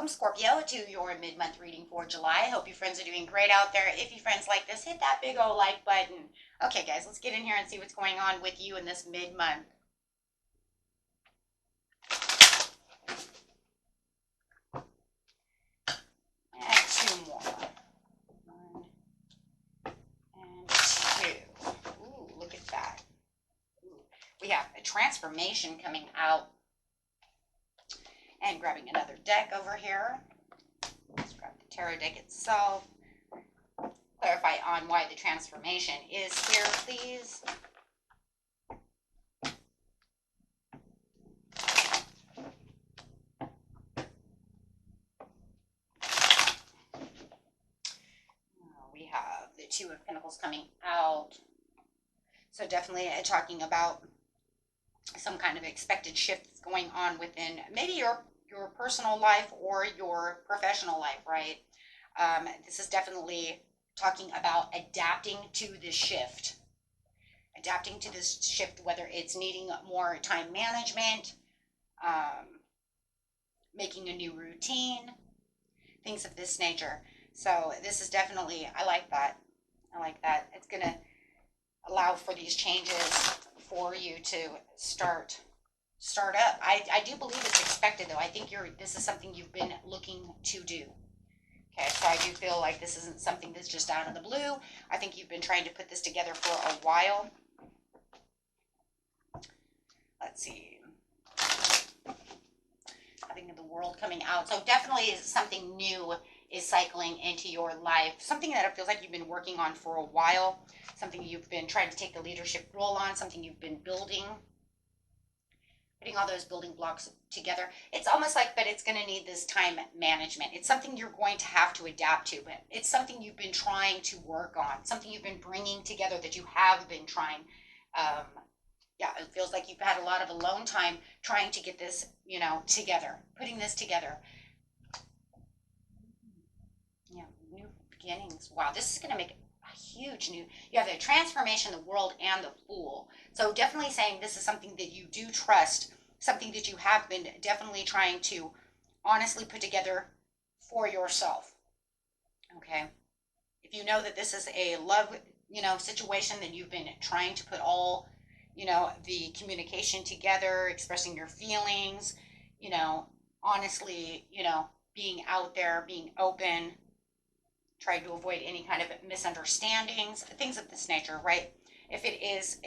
Welcome, Scorpio, to your mid-month reading for July. Hope you friends are doing great out there. If you friends like this, hit that big old like button. Okay, guys, let's get in here and see what's going on with you in this mid-month. And two more. One and two. Ooh, look at that. Ooh. We have a transformation coming out. And grabbing another deck over here. Let's grab the tarot deck itself. Clarify on why the transformation is here, please. We have the Two of Pentacles coming out. So definitely talking about some kind of expected shift that's going on within maybe your personal life or your professional life, right? This is definitely talking about adapting to this shift. Adapting to this shift, whether it's needing more time management, making a new routine, things of this nature. So this is definitely, I like that. I like that. It's going to allow for these changes for you to start up. I do believe it's expected, though. I think this is something you've been looking to do. Okay, so I do feel like this isn't something that's just out of the blue. I think you've been trying to put this together for a while. Let's see. Having the World coming out. So definitely something new is cycling into your life. Something that it feels like you've been working on for a while. Something you've been trying to take the leadership role on. Something you've been building. Putting all those building blocks together. It's almost like, but it's going to need this time management. It's something you're going to have to adapt to, but it's something you've been trying to work on, something you've been bringing together that you have been trying. Yeah, it feels like you've had a lot of alone time trying to get this, together, putting this together. Yeah, new beginnings. Wow, this is going to make a huge new, you have the transformation, the World, and the Fool. So definitely saying this is something that you do trust, something that you have been definitely trying to honestly put together for yourself. Okay. If you know that this is a love, situation that you've been trying to put all, the communication together, expressing your feelings, honestly, being out there, being open, trying to avoid any kind of misunderstandings, things of this nature, right? If it is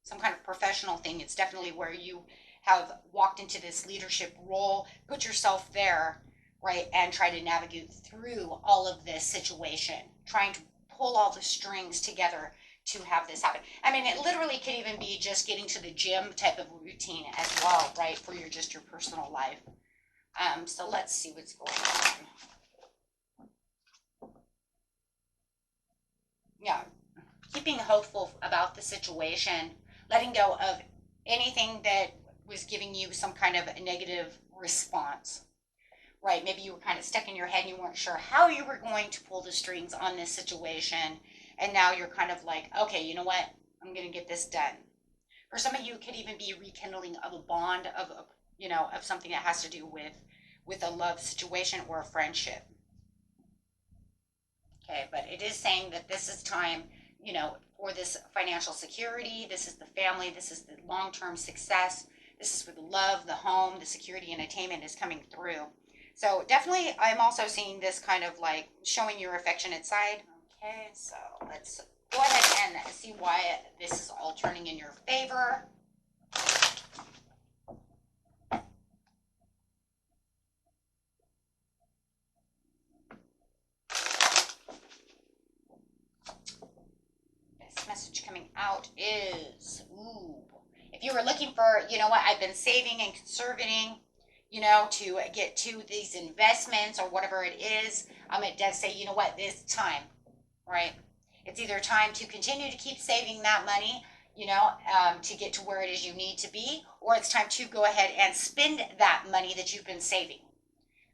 some kind of professional thing, it's definitely where you have walked into this leadership role, put yourself there, right, and try to navigate through all of this situation, trying to pull all the strings together to have this happen. I mean, it literally could even be just getting to the gym type of routine as well, right, for your personal life. So let's see what's going on. Yeah, keeping hopeful about the situation, letting go of anything that was giving you some kind of a negative response, right? Maybe you were kind of stuck in your head and you weren't sure how you were going to pull the strings on this situation. And now you're kind of like, okay, you know what? I'm going to get this done. For some of you, it could even be rekindling of a bond of something that has to do with a love situation or a friendship. Okay, but it is saying that this is time, for this financial security. This is the family. This is the long-term success. This is where the love, the home, the security and attainment is coming through. So definitely, I'm also seeing this kind of like showing your affectionate side. Okay, so let's go ahead and see why this is all turning in your favor. This message coming out is, if you were looking for, I've been saving and conserving, to get to these investments or whatever it is, it does say, this time. Right? It's either time to continue to keep saving that money, to get to where it is you need to be, or it's time to go ahead and spend that money that you've been saving.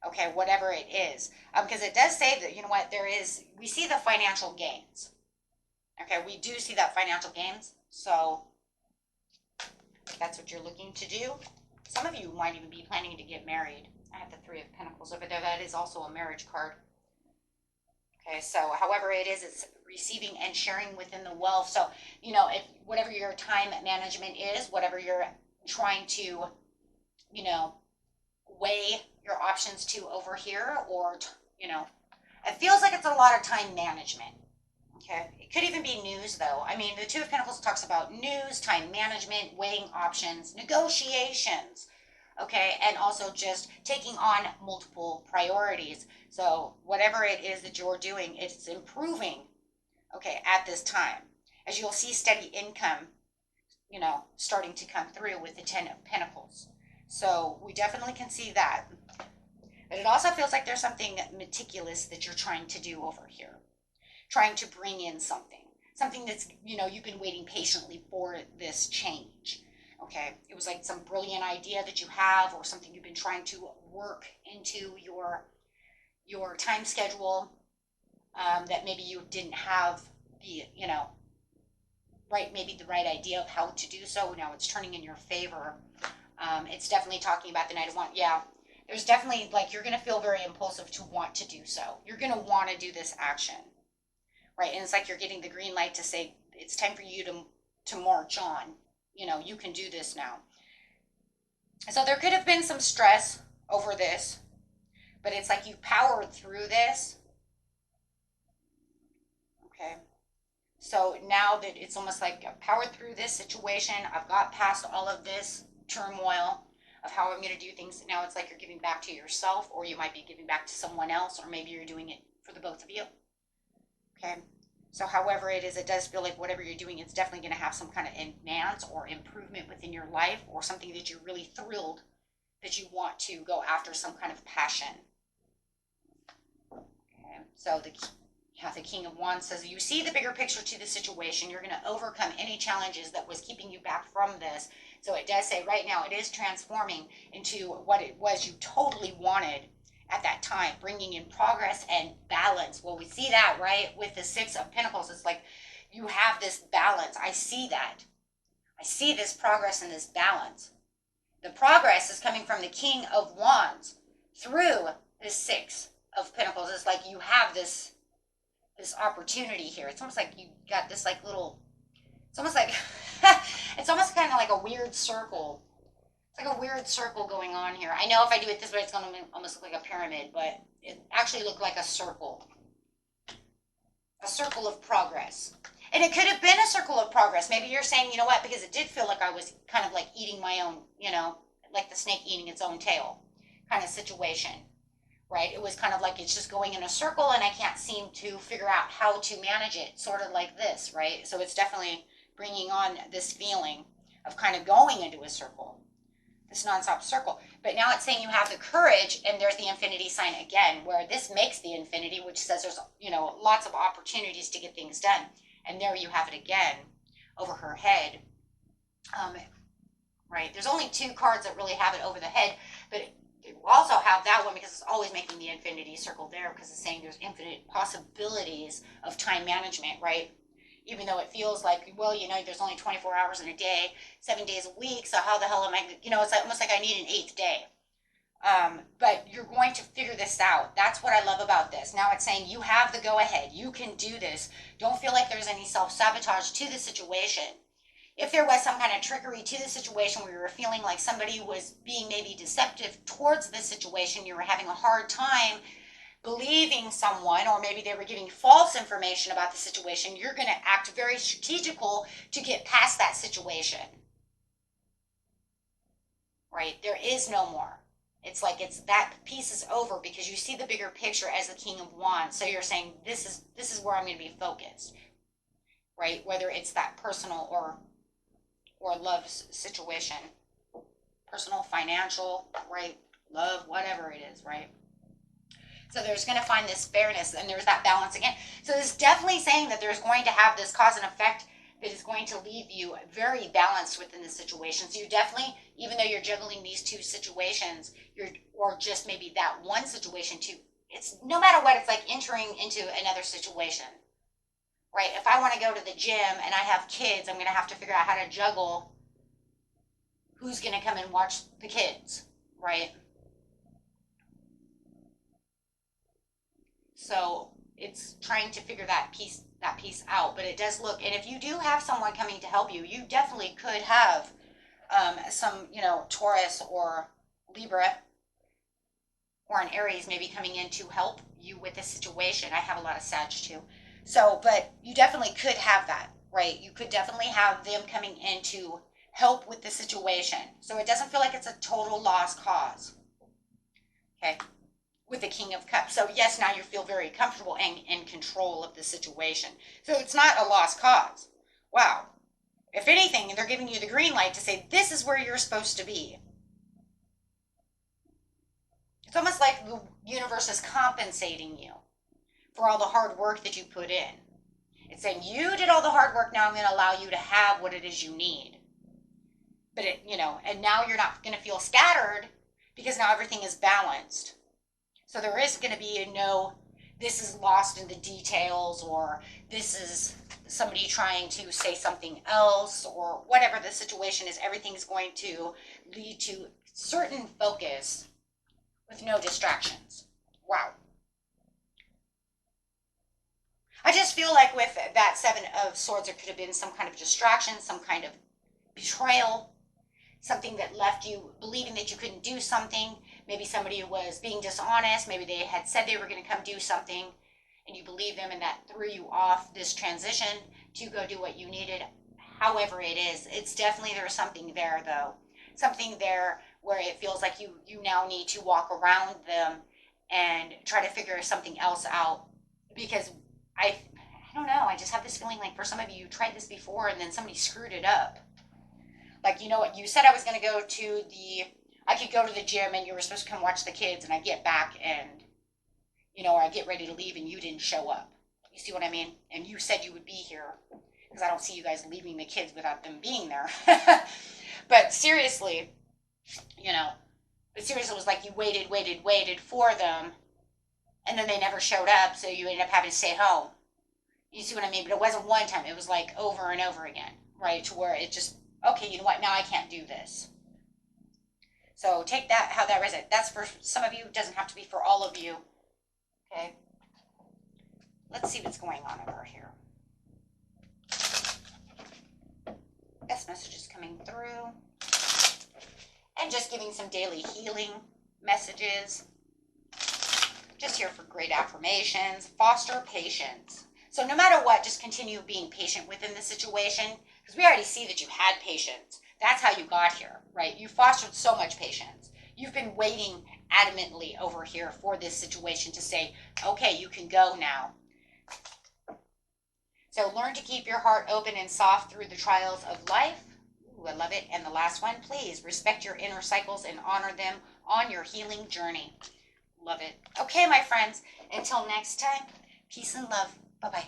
Okay, whatever it is. Because it does say that, we see the financial gains. Okay, we do see that financial gains. So if that's what you're looking to do, Some of you might even be planning to get married. I have the Three of Pentacles over there. That is also a marriage card. Okay, so however it is, it's receiving and sharing within the wealth. So, you know, if whatever your time management is, whatever you're trying to, you know, weigh your options to over here, or, you know, it feels like it's a lot of time management. Okay, it could even be news though. I mean, the Two of Pentacles talks about news, time management, weighing options, negotiations. Okay, and also just taking on multiple priorities. So whatever it is that you're doing, it's improving, okay, at this time. As you'll see steady income, you know, starting to come through with the Ten of Pentacles. So we definitely can see that. But it also feels like there's something meticulous that you're trying to do over here. Trying to bring in something that's, you know, you've been waiting patiently for this change. Okay, it was like some brilliant idea that you have, or something you've been trying to work into your time schedule, that maybe you didn't have the, you know, maybe the right idea of how to do so. Now it's turning in your favor. It's definitely talking about the Knight of Wands. Yeah, there's definitely, like, you're going to feel very impulsive to want to do so. You're going to want to do this action, right? And it's like you're getting the green light to say it's time for you to march on. You know, you can do this now. So there could have been some stress over this, but it's like you powered through this. Okay. So now that it's almost like I've powered through this situation, I've got past all of this turmoil of how I'm going to do things. Now it's like you're giving back to yourself, or you might be giving back to someone else, or maybe you're doing it for the both of you. Okay. So however it is, it does feel like whatever you're doing, it's definitely going to have some kind of advance or improvement within your life, or something that you're really thrilled that you want to go after, some kind of passion. Okay. So the King of Wands says, you see the bigger picture to the situation. You're going to overcome any challenges that was keeping you back from this. So it does say right now it is transforming into what it was you totally wanted at that time, bringing in progress and balance. Well, we see that, right? With the Six of Pentacles, it's like you have this balance. I see that. I see this progress and this balance. The progress is coming from the King of Wands through the Six of Pentacles. It's like you have this opportunity here. It's almost like you got this like little, it's almost like, it's almost kind of like a weird circle. It's like a weird circle going on here. I know if I do it this way, it's going to almost look like a pyramid, but it actually looked like a circle. A circle of progress. And it could have been a circle of progress. Maybe you're saying, you know what, because it did feel like I was kind of like eating my own, you know, like the snake eating its own tail kind of situation, right? It was kind of like it's just going in a circle and I can't seem to figure out how to manage it, sort of like this, right? So it's definitely bringing on this feeling of kind of going into a circle, this nonstop circle. But now it's saying you have the courage, and there's the infinity sign again, where this makes the infinity, which says there's, you know, lots of opportunities to get things done. And there you have it again over her head. Right, there's only two cards that really have it over the head, but it will also have that one because it's always making the infinity circle there, because it's saying there's infinite possibilities of time management, right? Even though it feels like, well, you know, there's only 24 hours in a day, 7 days a week, so how the hell am I, you know, it's like, almost like I need an eighth day. But you're going to figure this out. That's what I love about this. Now it's saying you have the go-ahead. You can do this. Don't feel like there's any self-sabotage to the situation. If there was some kind of trickery to the situation where you were feeling like somebody was being maybe deceptive towards the situation, you were having a hard time believing someone, or maybe they were giving false information about the situation, you're going to act very strategical to get past that situation. Right? There is no more. It's like it's that piece is over because you see the bigger picture as the King of Wands. So you're saying this is where I'm going to be focused. Right? Whether it's that personal or love situation. Personal, financial, right? Love, whatever it is, right? So there's going to find this fairness, and there's that balance again. So it's definitely saying that there's going to have this cause and effect that is going to leave you very balanced within the situation. So you definitely, even though you're juggling these two situations, or just maybe that one situation too, it's no matter what, it's like entering into another situation, right? If I want to go to the gym and I have kids, I'm going to have to figure out how to juggle who's going to come and watch the kids, right? So it's trying to figure that piece out. But it does look, and if you do have someone coming to help you, you definitely could have some, Taurus or Libra or an Aries maybe coming in to help you with this situation. I have a lot of Sag too. So, but you definitely could have that, right? You could definitely have them coming in to help with the situation. So it doesn't feel like it's a total lost cause. Okay. With the King of Cups. So yes, now you feel very comfortable and in control of the situation. So it's not a lost cause. Wow. If anything, they're giving you the green light to say, this is where you're supposed to be. It's almost like the universe is compensating you for all the hard work that you put in. It's saying, you did all the hard work, now I'm going to allow you to have what it is you need. But and now you're not going to feel scattered because now everything is balanced. So there is going to be this is lost in the details, or this is somebody trying to say something else, or whatever the situation is. Everything's going to lead to certain focus with no distractions. Wow. I just feel like with that Seven of Swords, there could have been some kind of distraction, some kind of betrayal, something that left you believing that you couldn't do something. Maybe somebody was being dishonest. Maybe they had said they were going to come do something, and you believed them, and that threw you off this transition to go do what you needed. However it is, it's definitely, there's something there, though. Something there where it feels like you now need to walk around them and try to figure something else out. Because I don't know, I just have this feeling like for some of you, you tried this before and then somebody screwed it up. Like, you know what, you said I was going to go to I could go to the gym and you were supposed to come watch the kids, and I get back and, or I get ready to leave and you didn't show up. You see what I mean? And you said you would be here, because I don't see you guys leaving the kids without them being there. But seriously, it was like you waited for them, and then they never showed up, so you ended up having to stay home. You see what I mean? But it wasn't one time. It was like over and over again, right? To where it just, okay, you know what? Now I can't do this. So take that, how that resonates. That's for some of you. It doesn't have to be for all of you. Okay. Let's see what's going on over here. Best messages coming through. And just giving some daily healing messages. Just here for great affirmations. Foster patience. So no matter what, just continue being patient within the situation, because we already see that you had patience. That's how you got here, right? You fostered so much patience. You've been waiting adamantly over here for this situation to say, okay, you can go now. So learn to keep your heart open and soft through the trials of life. Ooh, I love it. And the last one, please respect your inner cycles and honor them on your healing journey. Love it. Okay, my friends, until next time, peace and love. Bye-bye.